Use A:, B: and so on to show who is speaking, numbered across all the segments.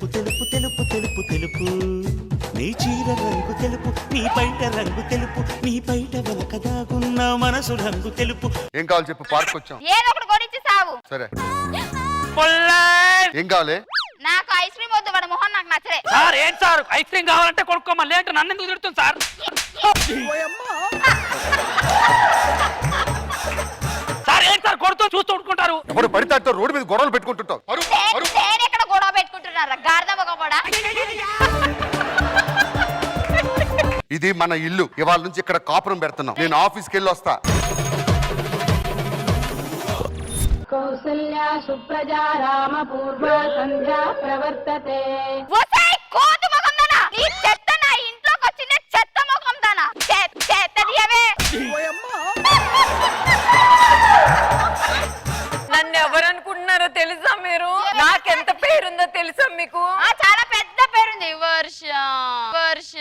A: తెలుపు తెలుపు తెలుపు తెలుపు తెలుపు నీ చీర రంగు తెలుపు నీ పైట రంగు తెలుపు నీ పైట వెనక దాగున్న మనసు రంగు తెలుపు.
B: ఏం కావాలి చెప్పు, పార్క్ వచ్చాం.
C: ఏదో ఒకటి కొనిచ్చి సావు.
B: సరే
D: పొల్లాయ్
B: ఏం కావాలి?
C: నాకు ఐస్ క్రీమ్ వద్దు, వాడి మొహం నాకు నచ్చలే.
D: సార్ ఏంటి సార్ ఐస్ క్రీమ్ కావాలంటే కొనుక్కోమని లేంటే నన్ను ఎందుకు తిడుతుంది సార్? సార్ ఏంటి సార్ కొడుతూ చూస్తూ ఉడుకుంటారు?
B: ఎప్పుడు పడితే అట్ట రోడ్డు మీద గొడవలు పెట్టుకుంటుంటావు.
C: నేను ఎక్కడ గొడవ పెట్టుకుంటున్నారా గాడిద మొగ కూడా.
B: ఇది మన ఇల్లు, ఇవాళ నుంచి ఇక్కడ కాపురం పెడుతున్నాం. నేను ఆఫీస్కి వెళ్ళి వస్తా.
E: కౌసల్యా సుప్రజా రామ పూర్వ సంధ్యా ప్రవర్తతే.
C: ఒసేయ్ కోతి మొగందానా, నీ చెత్త నా ఇంట్లోకి వచ్చిన చెత్త మొగందానా, చెత్త దియవే.
F: నన్ను ఎవరనుకుంటున్నారో తెలుసా మీరు? నాకెంత పేరుందో తెలుసా మీకు?
C: చాలా పెద్ద పేరుంది, వర్ష వర్ష.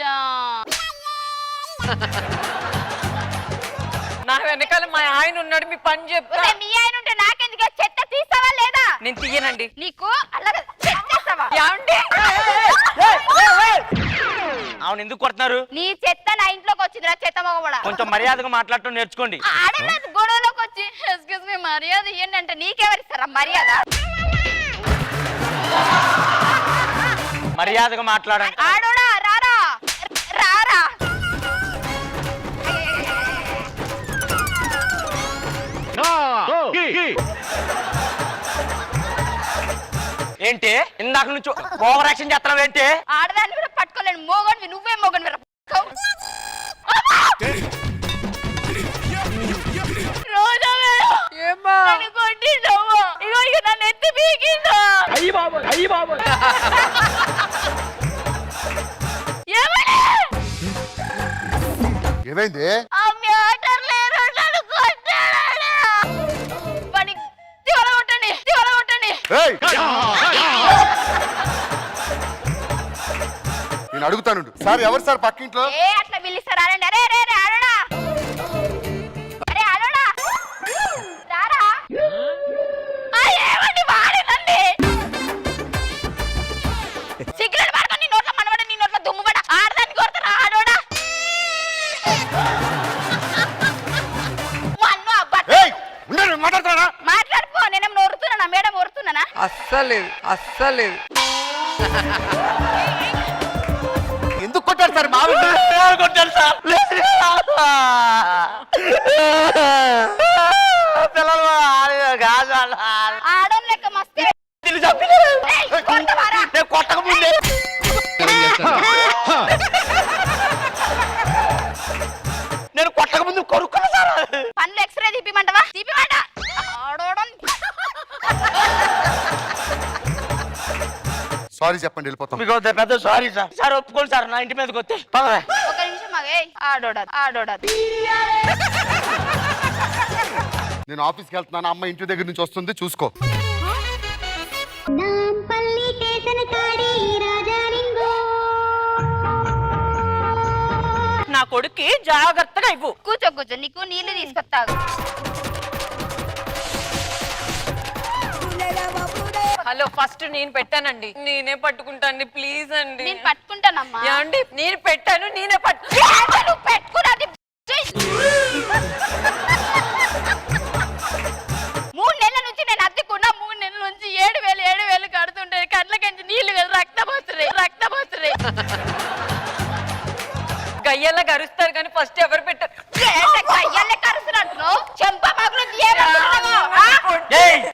F: నా వెనకాల మా ఆయన ఉన్నాడు, మీ పని చెప్తా.
C: మీ ఆయన ఉంటే నాకెందుకు చెత్త తీస్తావా లేదా?
F: నేను తీయనండి.
C: నీకు అలాగే చెత్తేస్తావా?
F: ఏమండి?
D: అవును ఎందుకు కొడుతున్నారు?
C: నీ చెత్త నా ఇంట్లోకి వచ్చిందిరా చెత్త మొగబడా.
D: కొంచెం మర్యాదగా మాట్లాడటం నేర్చుకోండి.
C: ఆడలేదు గొడవలోకి వచ్చి ఎక్స్క్యూజ్ మీ మర్యాద ఇవ్వండి అంటే నీకెవరిస్తారా మర్యాద?
D: మర్యాదగా మాట్లాడండి.
C: ఆడోడా రారా రారా.
D: ఏంటి ఇందాక నుంచి ఓవర్ యాక్షన్ చేస్తున్నావు ఏంటి?
C: ఆడదాన్ని కూడా పట్టుకోలేను, మోగొని నువ్వే మోగని నన్ను ఎత్తి పీకిందా.
B: ఏమైంది?
C: ఆ మ్యాటర్ లేరు, నన్ను కొట్టాడు. వాడిని తివడగొట్టండి, తివడగొట్టండి.
B: ఏయ్! నేను అడుగుతాను సార్, ఎవరు సార్ పక్కింట్లో?
C: ఏ అట్లా పిలుస్తారా? అరే అరే అరే ఆడోడా, అరే ఆడోడా రారా. ఏమండి వాడేనండి సిగరెట్ పడుకొని నీ నోట్లో మనబడ, నీ నోట్లో దుమ్ము పడ. ఆడదాన్ని కొడతారా ఆడోడా? మన్ను అబ్బా
B: ఏయ్! ఉండండి, మాట్లాడతారా?
C: మాట్లాడుకో. నేనేం నోరుతున్నానా? మేడం ఓరుతున్నానా?
F: అస్సలేదు.
B: ఎందుకు కొట్టారు సార్? మా
D: కొట్టారు సార్.
C: ఆడోన్ లెక్క మస్తే
D: కొట్టకముందే నేను కొట్టకముందు కొరుక్కున్నా సార్.
C: పనులు ఎక్స్రే తీపిమంటవా? తీపిమంట. ఆడోడం
B: సారీ చెప్పండి, వెళ్ళిపోతాం.
D: మీకు పెద్ద సారీ సార్. సార్ ఒప్పుకోండి సార్, నా ఇంటి మీదకి వస్తే పదవే.
C: ఒక నిమిషం ఆగే. ఆడోడా
B: నేను ఆఫీస్కి వెళ్తున్నాను, అమ్మ ఇంటి దగ్గర నుంచి వస్తుంది, చూసుకో.
F: నా కొడుక్కి జాగ్రత్తగా ఇవ్వు.
C: కూర్చో, నీకు నీళ్లు తీసుకొస్తావు.
F: హలో, ఫస్ట్ నేను పెట్టానండి, నేనే పట్టుకుంటాను ప్లీజ్ అండి.
C: నేను పట్టుకుంటానమ్మా.
F: ఏమండి, నేను పెట్టాను, నేనే
C: నువ్వు పెట్టుకున్నది 3 నెలల నుంచి నేను అద్దెకున్నా. 3 నెలల నుంచి 7,000 కడుతుంటే కట్లకించి నీళ్లు రక్తం వస్తున్నాయి.
F: గయ్యల్లా గరుస్తారు కానీ ఫస్ట్ ఎవరు పెట్టారు?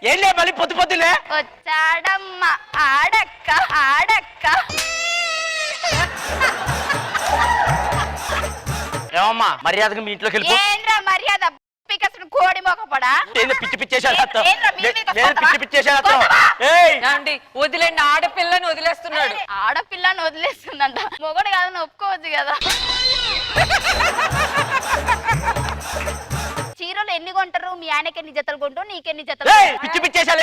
D: ఏంలే మళ్ళీ పొద్దులే
C: వచ్చాడమ్మ ఆడక్క.
D: ఏమమ్మా మర్యాదగా మీ ఇంట్లోకి వెళ్ళిపో.
C: ఏంద్రా మర్యాద? కోడి మొక్కపడా
D: పిచ్చి పిచ్చేసాడు.
F: ఏమండి, వదిలేండి, ఆడపిల్లని వదిలేస్తున్నాడు.
C: ఆడపిల్లని వదిలేస్తుందంట. మొగడు కాదని ఒప్పుకోవచ్చు కదా. చీరలు ఎన్ని కొంటారు? మీ ఆయనకి ఎన్ని జతలు కొంటారు? నీకెన్ని జతలు?
D: పిచ్చి పిచ్చేసాడు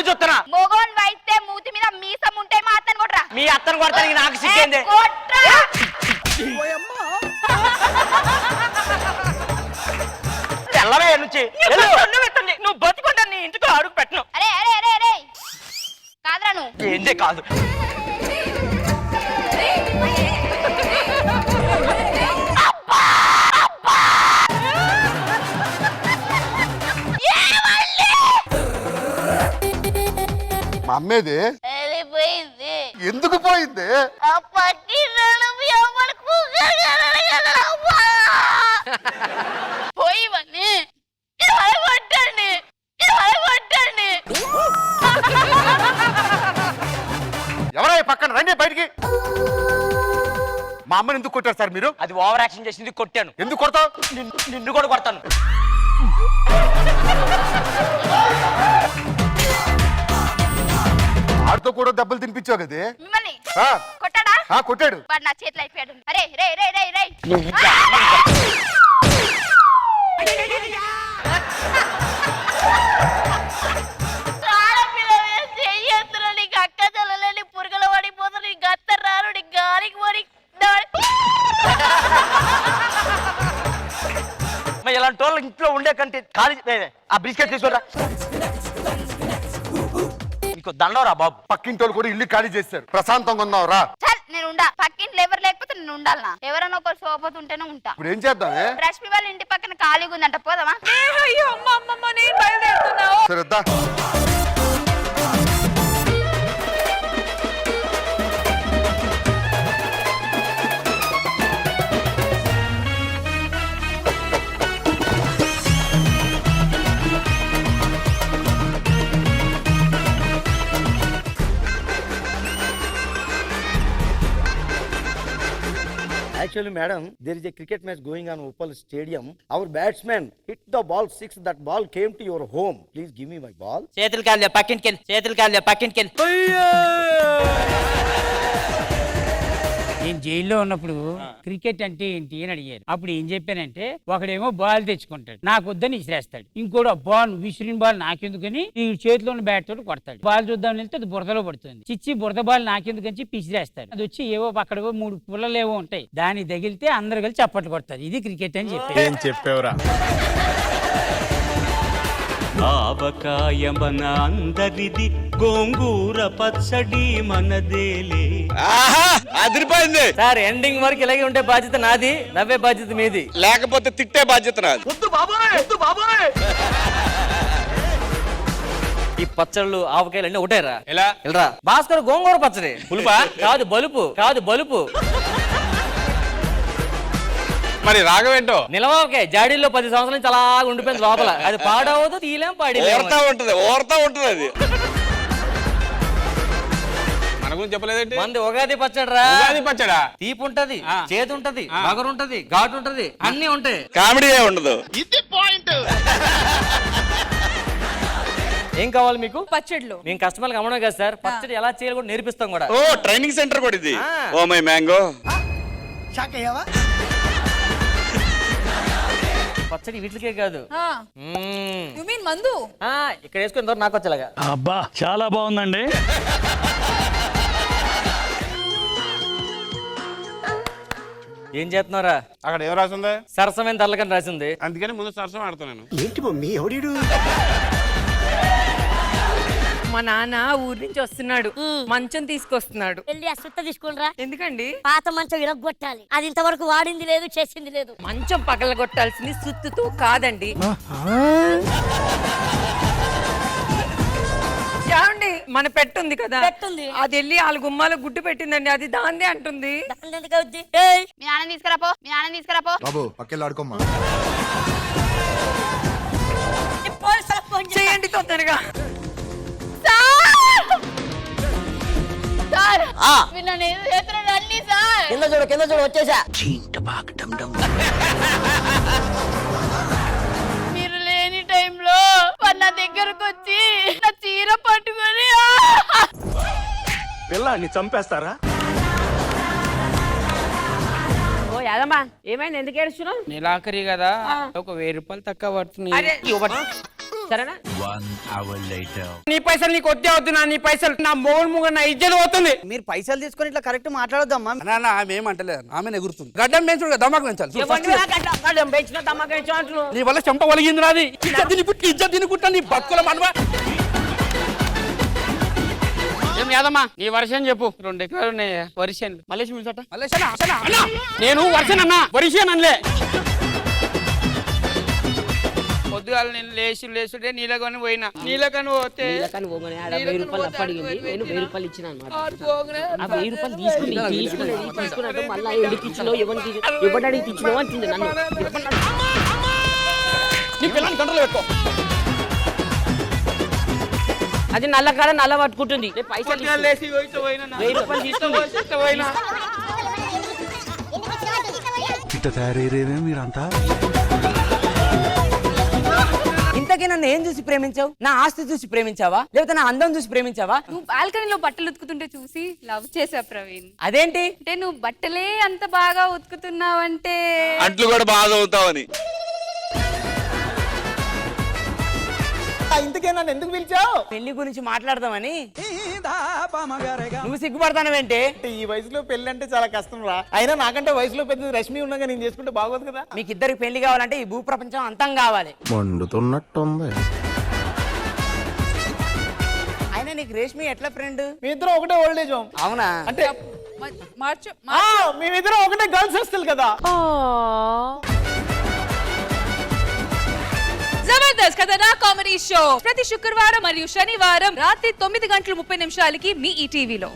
D: చూస్తున్నా.
C: మొగోన్ వైతే మూతి మీద మీసం ఉంటే మా అత్తని కొట్రా.
D: మీ అత్తను కొడతానికి నాకు సిగ్గేంది? తెల్లవే నుంచి నువ్వు బతుకుంటా నీ ఇంటికి అడుగు పెట్టను.
C: అరే అరే అరే అరే కాదురా నువ్వు.
D: ఏందే కాదు.
B: మా అమ్మేది
C: వెళ్ళిపోయింది.
B: ఎందుకు పోయింది?
C: ఆ పక్కింటోళ్ళు మీ అమ్మని కుక్కలు కన్నాడు కదా అమ్మా. పోయివన్నీ కొట్టండి కొట్టండి.
B: ఎవరై పక్కన రండి బయటికి. మా అమ్మని ఎందుకు కొట్టారు సార్ మీరు?
D: అది ఓవర్ యాక్షన్ చేసింది, కొట్టాను.
B: ఎందుకు కొడతావు?
D: నిన్ను కూడా కొడతాను.
B: ఆడితో కూడా దెబ్బలు తినిపించావు కదే.
C: మిమ్మల్ని
B: ఆ,
C: కొట్టాడా?
B: ఆ, కొట్టాడు.
C: వాడు నా చేతిలో అయిపోయాడు. అరే రే రే రే రే నీకు అక్క చెల్లెలని పురుగులు పడిపోతారు. నీకు గత్త రారు, నీకు గాలికి పడి
D: మరి ఇలాంటి వాళ్ళు ఇంట్లో ఉండే కంటే ఖాళీ ఆ బిస్కెట్ తీసుకోరా. నీకు దండవరా బాబు.
B: పక్కింటోళ్ళు కూడా ఇల్లు ఖాళీ చేశారు. ప్రశాంతంగా ఉన్నావు రా.
C: చల్ నేను ఉండా. పక్కింట్లో ఎవరు లేకపోతే నేను ఉండాలనా? ఎవరైనా ఒకరు సోపోతు ఉంటేనే ఉంటా.
B: ఇప్పుడు ఏం చేద్దామే?
C: రష్మి వాళ్ళ ఇంటి పక్కన ఖాళీగా ఉందంట, పోదామా?
F: అయ్యో అమ్మ అమ్మమ్మ నేను బయలుదేరుతున్నావు.
B: సరే వద్దా.
G: Actually, madam, there is a cricket match going on Uppal Stadium. Our batsman hit the ball 6. That ball came to your home. Please give me my ball.
D: చేతులు కాళ్ళే పక్కింటికెళ్ళి, చేతులు కాళ్ళే పక్కింటికెళ్ళి.
H: నేను జైల్లో ఉన్నప్పుడు క్రికెట్ అంటే ఏంటి అని అడిగారు. అప్పుడు ఏం చెప్పానంటే, ఒకడేమో బాల్ తెచ్చుకుంటాడు, నాకు వద్దని విసిరేస్తాడు. ఇంకోటి బాల్ విసిరిన బాల్ నాకెందుకని ఈ చేతిలో ఉన్న బ్యాట్ తోటి కొడతాడు. బాల్ చూద్దామని వెళ్తే అది బురదలో పడుతుంది. చిచ్చి బురద బాల్ నాకెందుకని చెప్పి విసిరేస్తాడు. అది వచ్చి ఏవో అక్కడేవో 3 పుల్లలు ఏవో ఉంటాయి, దాన్ని తగిలితే అందరు కలిసి చప్పట్లు కొడతారు. ఇది క్రికెట్ అని చెప్పారు.
A: ఆవకాయ మన అందరిది, గోంగూర పచ్చడి మనదేలే.
I: అదిరిపోయింది
D: సార్, ఎండింగ్ వరకు ఇలాగే ఉంటే బాధ్యత నాది, నవ్వే బాధ్యత మీది.
I: లేకపోతే తిట్టే బాధ్యత నాది.
D: ఈ పచ్చళ్ళు ఆవకాయలు అన్ని ఒకటేరా?
I: ఎలా?
D: వెళ్ళరా భాస్కర్, గోంగూర పచ్చడి.
I: పులుపా?
D: కాదు బలుపు, కాదు బలుపు.
I: మరి రాగమేంటో?
D: నిలవాకే జాడీల్లో 10 సంవత్సరాల నుంచి అలా ఉండిపోయింది లోపల. అది పాడవదు, తీలేం పాడి
I: ఓర్తా ఉంటది అది. మన గురించి చెప్పలేదేంటి?
D: మంది ఉగాది పచ్చడి రా.
I: ఉగాది పచ్చడా?
D: తీపి ఉంటది, చేదు ఉంటది, బగరు ఉంటది, ఘాటు ఉంటది, అన్ని ఉంటాయి.
I: కామెడీ ఉండదు.
D: ఏం కావాలి మీకు?
F: పచ్చడిలో
D: మేము కస్టమర్లకు అమ్మడం కదా సార్, పచ్చడి ఎలా చేయాలి కూడా నేర్పిస్తాం కూడా.
I: ఓ ట్రైనింగ్ సెంటర్ కూడా ఇది. Oh my mango.
D: పచ్చడి వీటికే కాదు,
F: యు మీన్ మందు?
D: ఇక్కడ వేసుకుని నాకు వచ్చేలాగా.
H: అబ్బా చాలా బాగుందండి.
D: ఏం చేస్తున్నారా?
I: అక్కడ ఏం రాసింది?
D: సరసమైన తరలకని రాసింది.
I: అందుకని ముందు సరసం ఆడుతున్నాను.
A: ఏంటి మమ్మీ ఎవడీడు?
F: మా నాన్న ఊరి నుంచి వస్తున్నాడు, మంచం తీసుకొస్తున్నాడు.
E: వెళ్ళి అశ్వత్థ తీసుకునిరా.
F: ఎందుకండి?
E: పాత మంచం విరగొట్టాలి. అది ఇంతవరకు వాడింది లేదు, చేసింది లేదు.
F: మంచం పగలగొట్టాల్సింది సుత్తుతో కాదండి. ఏమండి, మన పెట్టుంది కదా,
E: పెట్టుంది.
F: అది వెళ్ళి వాళ్ళ గుమ్మాలో గుడ్డు పెట్టిందండి, అది దాందే అంటుంది.
E: దాన్ని ఎందుకు అవుద్ది?
C: మీ నాన్న తీసుకురాపో, మీ నాన్న తీసుకురాపో.
B: బాబు పక్కెళ్ళి ఆడుకోమ్మా.
E: పోలీసులకు ఫోన్ చేయి.
F: చేయండి తొందరగా.
C: సార్ మీరు నన్ను ఏదో చేస్తున్నాడు అన్ని సార్.
G: కింద చూడు వచ్చేసా.
C: మీరు లేని టైంలో నా దగ్గరకు వచ్చి నా చీర పట్టుకొని
A: పిల్లాన్ని చంపేస్తారా?
F: ఓ యాదమ్మా, ఏమైంది? ఎందుకు ఏడుస్తున్నావు?
H: నెలాఖరి కదా, ఒక 1000 రూపాయలు తక్కువ పడుతుంది.
F: సరేనా?
H: నీ పైసలు నీకు వద్దే వద్దునా? నీ పైసలు నా మోల్ ముగ నా ఇజ్జలు పోతుంది.
G: మీరు పైసలు తీసుకొని ఇట్లా కరెక్ట్ మాట్లాడొద్దమ్మా.
J: ఆమె ఏమంటలేదు, ఆమె ఎగురుతుంది. గడ్డం పెంచుడు దమాకు పెంచాలి. నీ వల్ల చెంప ఒలిగింది రాది. ఇజ్జత్ తినుకుంటా నీ బతుకుల మనవా.
H: ఏం యాదమ్మా నీ వర్షం చెప్పు 2 ఎకరాలు ఉన్నాయి వర్షన్లు మలేష్ మిల్చట
J: మళ్ళీ
H: నేను వర్షం అన్నా వర్షం అనలే పొద్దుగాల నేను లేచుడే నీళ్ళకొని పోయినా నీళ్ళకని పోతే
E: కానీ పోగానే ఆడ 1000 రూపాయలు అప్పడిగింది నేను 1000 రూపాయలు ఇచ్చిన అన్నమాట ఆ 1000 రూపాయలు తీసుకున్నట్టు మళ్ళీ ఎందుకు ఇచ్చినావు ఎవరికి ఇచ్చినావు అంటుంది నన్ను
H: నీ పిల్లల్ని కంట్రోల్ పెట్టుకో
E: అది నల్ల కాడ నల్ల పట్టుకుంటుంది పైసలు
H: లేచి పోయినా
E: 1000 రూపాయలు తీసుకుంది
H: పోయినా
A: ఇట్ట తయారయ్యేమే మీరంతా
E: ఇంతకీ నన్ను ఏం చూసి ప్రేమించావు నా ఆస్తి చూసి ప్రేమించావా లేకపోతే నా అందం చూసి ప్రేమించావా
C: నువ్వు బాల్కనీలో బట్టలు ఉతుకుతుంటే చూసి లవ్ చేసా ప్రవీణ్.
E: అదేంటి
C: అంటే నువ్వు బట్టలే అంత బాగా ఉతుకుతున్నావంటే
I: అంట్లు కూడా బాగా అవుతావని.
G: ఇంతకే నన్ను ఎందుకు పిలిచావు?
E: పెళ్లి గురించి మాట్లాడదామని. నువ్వు సిగ్గుపడతానవేంటే?
G: ఈ వయసులో పెళ్లి అంటే చాలా కష్టం రా. అయినా నాకంటే వయసులో పెద్ద రష్మి ఉన్నాగా నేను చేసుకుంటే బాగోదు కదా.
E: మీకు ఇద్దరికి పెళ్లి కావాలంటే ఈ భూ ప్రపంచం అంతం కావాలి.
A: మండుతున్నట్టుంది.
E: అయినా నీకు రేష్మి ఎట్లా ఫ్రెండ్?
G: మీ ఇద్దరు ఒకటే ఓల్డేజ్ హోమ్.
E: అవునా?
G: అంటే మేమిద్దరం ఒకటే గర్ల్స్ హాస్టల్ కదా.
F: జబర్దస్త్ కథనా కామెడీ షో ప్రతి శుక్రవారం మరియు శనివారం రాత్రి 9:30 మీ ఈటీవీలో.